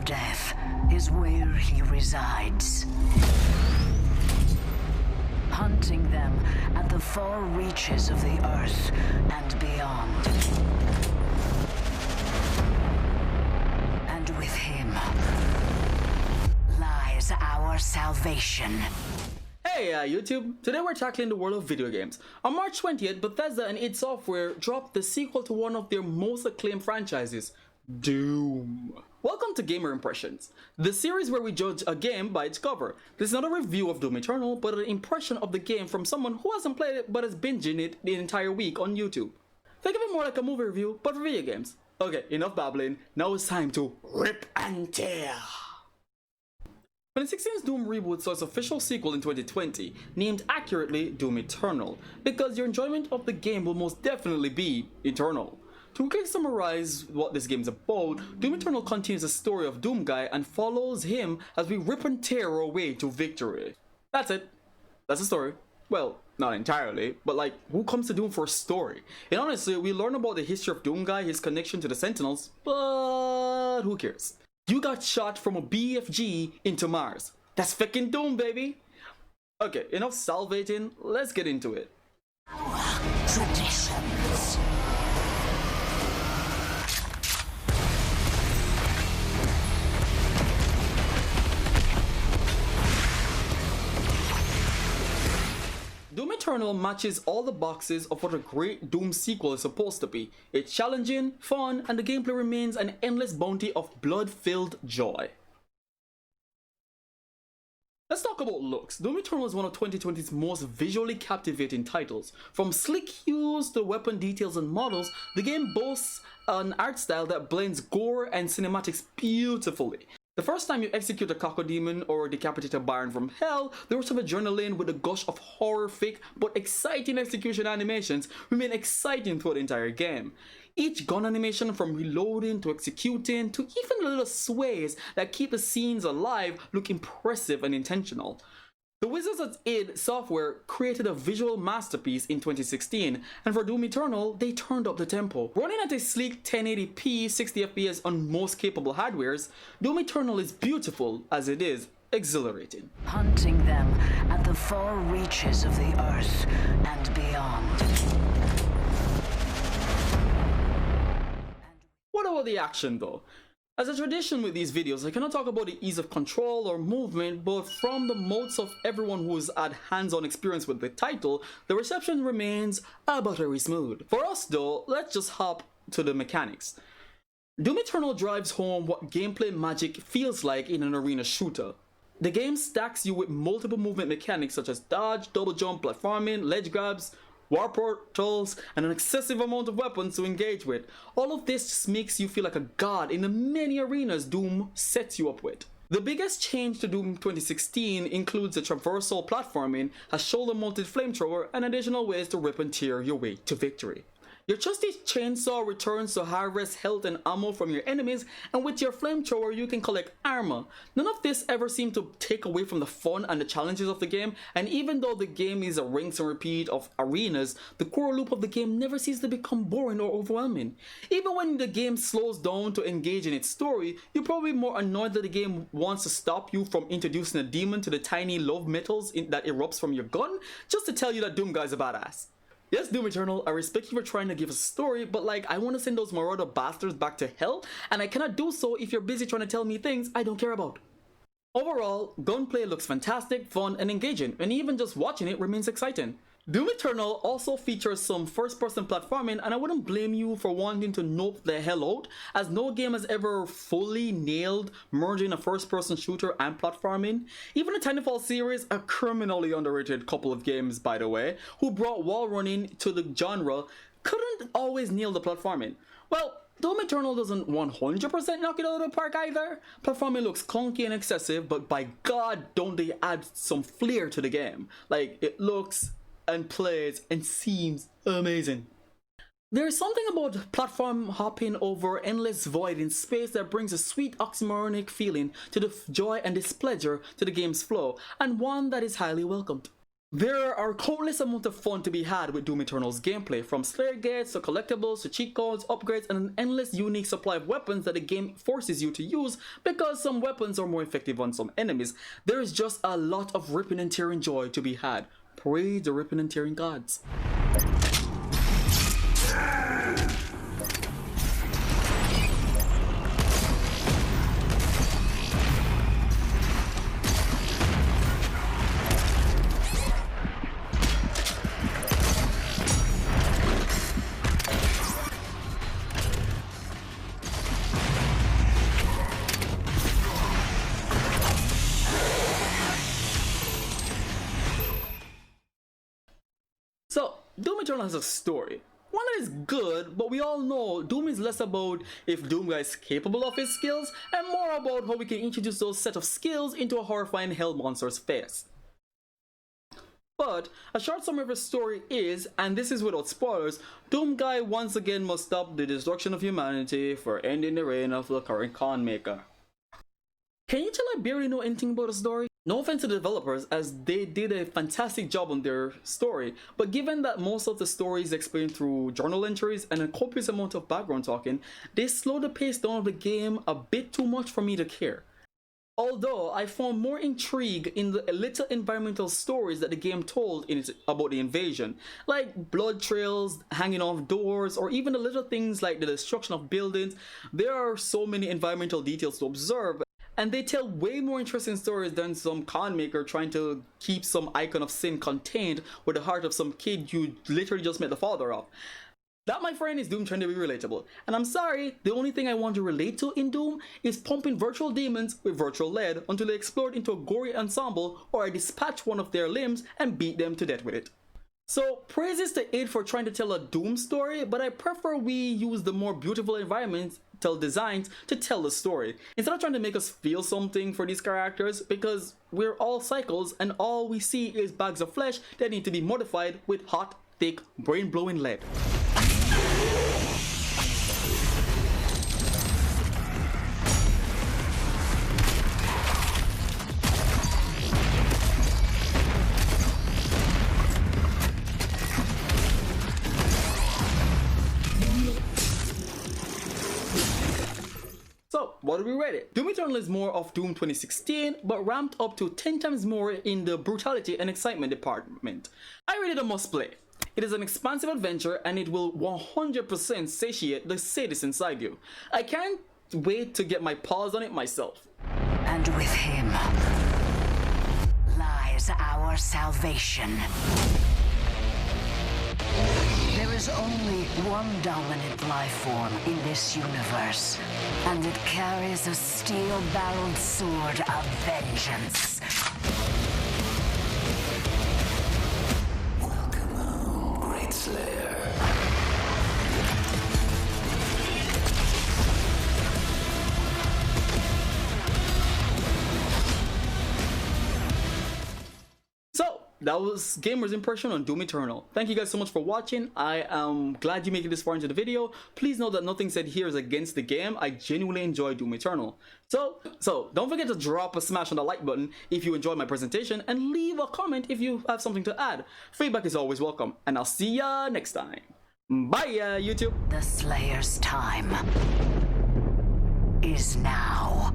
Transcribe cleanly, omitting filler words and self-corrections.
of death is where he resides. Hunting them at the far reaches of the earth and beyond. And with him lies our salvation. Hey YouTube, today we're tackling the world of video games. On March 20th, Bethesda and id Software dropped the sequel to one of their most acclaimed franchises, Doom. Welcome to Gamer Impressions, the series where we judge a game by its cover. This is not a review of Doom Eternal, but an impression of the game from someone who hasn't played it but has binging it the entire week on YouTube. Think of it more like a movie review, but for video games. Okay, enough babbling, now it's time to rip and tear. 2016's Doom reboot saw its official sequel in 2020, named accurately Doom Eternal, because your enjoyment of the game will most definitely be eternal. To quickly summarize what this game is about, Doom Eternal continues the story of Doom Guy and follows him as we rip and tear our way to victory. That's it. That's the story. Well, not entirely, but like, who comes to Doom for a story? And honestly, we learn about the history of Doom Guy, his connection to the Sentinels, but who cares? You got shot from a BFG into Mars. That's fucking Doom, baby! Okay, enough salvating, let's get into it. Traditions. Doom Eternal matches all the boxes of what a great Doom sequel is supposed to be. It's challenging, fun, and the gameplay remains an endless bounty of blood-filled joy. Let's talk about looks. Doom Eternal is one of 2020's most visually captivating titles. From slick hues to weapon details and models, the game boasts an art style that blends gore and cinematics beautifully. The first time you execute a Cacodemon or decapitate a Baron from Hell, the rush of adrenaline with a gush of horrific but exciting execution animations remain exciting throughout the entire game. Each gun animation, from reloading to executing to even the little sways that keep the scenes alive, look impressive and intentional. The wizards at id Software created a visual masterpiece in 2016, and for Doom Eternal, they turned up the tempo. Running at a sleek 1080p 60fps on most capable hardwares, Doom Eternal is beautiful as it is exhilarating. Hunting them at the far reaches of the earth and beyond. What about the action though? As a tradition with these videos, I cannot talk about the ease of control or movement, but from the mouths of everyone who's had hands-on experience with the title, the reception remains buttery smooth. For us though, let's just hop to the mechanics. Doom Eternal drives home what gameplay magic feels like in an arena shooter. The game stacks you with multiple movement mechanics such as dodge, double jump, platforming, ledge grabs, warp portals, and an excessive amount of weapons to engage with. All of this just makes you feel like a god in the many arenas Doom sets you up with. The biggest change to Doom 2016 includes the traversal platforming, a shoulder-mounted flamethrower, and additional ways to rip and tear your way to victory. Your trusty chainsaw returns to harvest health and ammo from your enemies, and with your flamethrower you can collect armor. None of this ever seemed to take away from the fun and the challenges of the game, and even though the game is a rinse and repeat of arenas, the core loop of the game never seems to become boring or overwhelming. Even when the game slows down to engage in its story, you're probably more annoyed that the game wants to stop you from introducing a demon to the tiny love metals that erupts from your gun, just to tell you that Doom Guy's a badass. Yes, Doom Eternal, I respect you for trying to give us a story, but like, I want to send those marauder bastards back to hell, and I cannot do so if you're busy trying to tell me things I don't care about. Overall, gunplay looks fantastic, fun, and engaging, and even just watching it remains exciting. Doom Eternal also features some first-person platforming, and I wouldn't blame you for wanting to nope the hell out, as no game has ever fully nailed merging a first-person shooter and platforming. Even the Titanfall series, a criminally underrated couple of games by the way, who brought wall running to the genre, couldn't always nail the platforming. Well, Doom Eternal doesn't 100% knock it out of the park either. Platforming looks clunky and excessive, but by god don't they add some flair to the game. Like, it looks and plays and seems amazing. There's something about platform hopping over endless void in space that brings a sweet oxymoronic feeling to the joy and displeasure to the game's flow, and one that is highly welcomed. There are countless amounts of fun to be had with Doom Eternal's gameplay, from Slayer gates to collectibles to cheat codes, upgrades, and an endless unique supply of weapons that the game forces you to use because some weapons are more effective on some enemies. There is just a lot of ripping and tearing joy to be had. Praise the ripping and tearing gods. So, Doom Eternal has a story. One that is good, but we all know Doom is less about if Doom guy is capable of his skills, and more about how we can introduce those set of skills into a horrifying hell monster's face. But a short summary of the story is, and this is without spoilers, Doom guy once again must stop the destruction of humanity for ending the reign of the current con maker. Can you tell I barely know anything about the story? No offense to the developers, as they did a fantastic job on their story, but given that most of the story is explained through journal entries and a copious amount of background talking, they slow the pace down of the game a bit too much for me to care. Although I found more intrigue in the little environmental stories that the game told about the invasion, like blood trails, hanging off doors, or even the little things like the destruction of buildings. There are so many environmental details to observe, and they tell way more interesting stories than some con maker trying to keep some icon of sin contained with the heart of some kid you literally just met the father of. That, my friend, is Doom trying to be relatable. And I'm sorry, the only thing I want to relate to in Doom is pumping virtual demons with virtual lead until they explode into a gory ensemble, or I dispatch one of their limbs and beat them to death with it. So, praises to id for trying to tell a Doom story, but I prefer we use the more beautiful environmental designs to tell the story, instead of trying to make us feel something for these characters, because we're all cycles and all we see is bags of flesh that need to be modified with hot, thick, brain-blowing lead. So, what do we rate it? Doom Eternal is more of Doom 2016, but ramped up to 10 times more in the brutality and excitement department. I rate it a must play. It is an expansive adventure and it will 100% satiate the sadist inside you. I can't wait to get my paws on it myself. And with him lies our salvation. There is only one dominant life form in this universe, and it carries a steel-barreled sword of vengeance. Welcome home, Great Slayer. That was Gamer's impression on Doom Eternal. Thank you guys so much for watching. I am glad you made it this far into the video. Please know that nothing said here is against the game. I genuinely enjoy Doom Eternal. So don't forget to drop a smash on the like button if you enjoyed my presentation, and leave a comment if you have something to add. Feedback is always welcome, and I'll see ya next time. Bye, YouTube. The Slayer's time is now.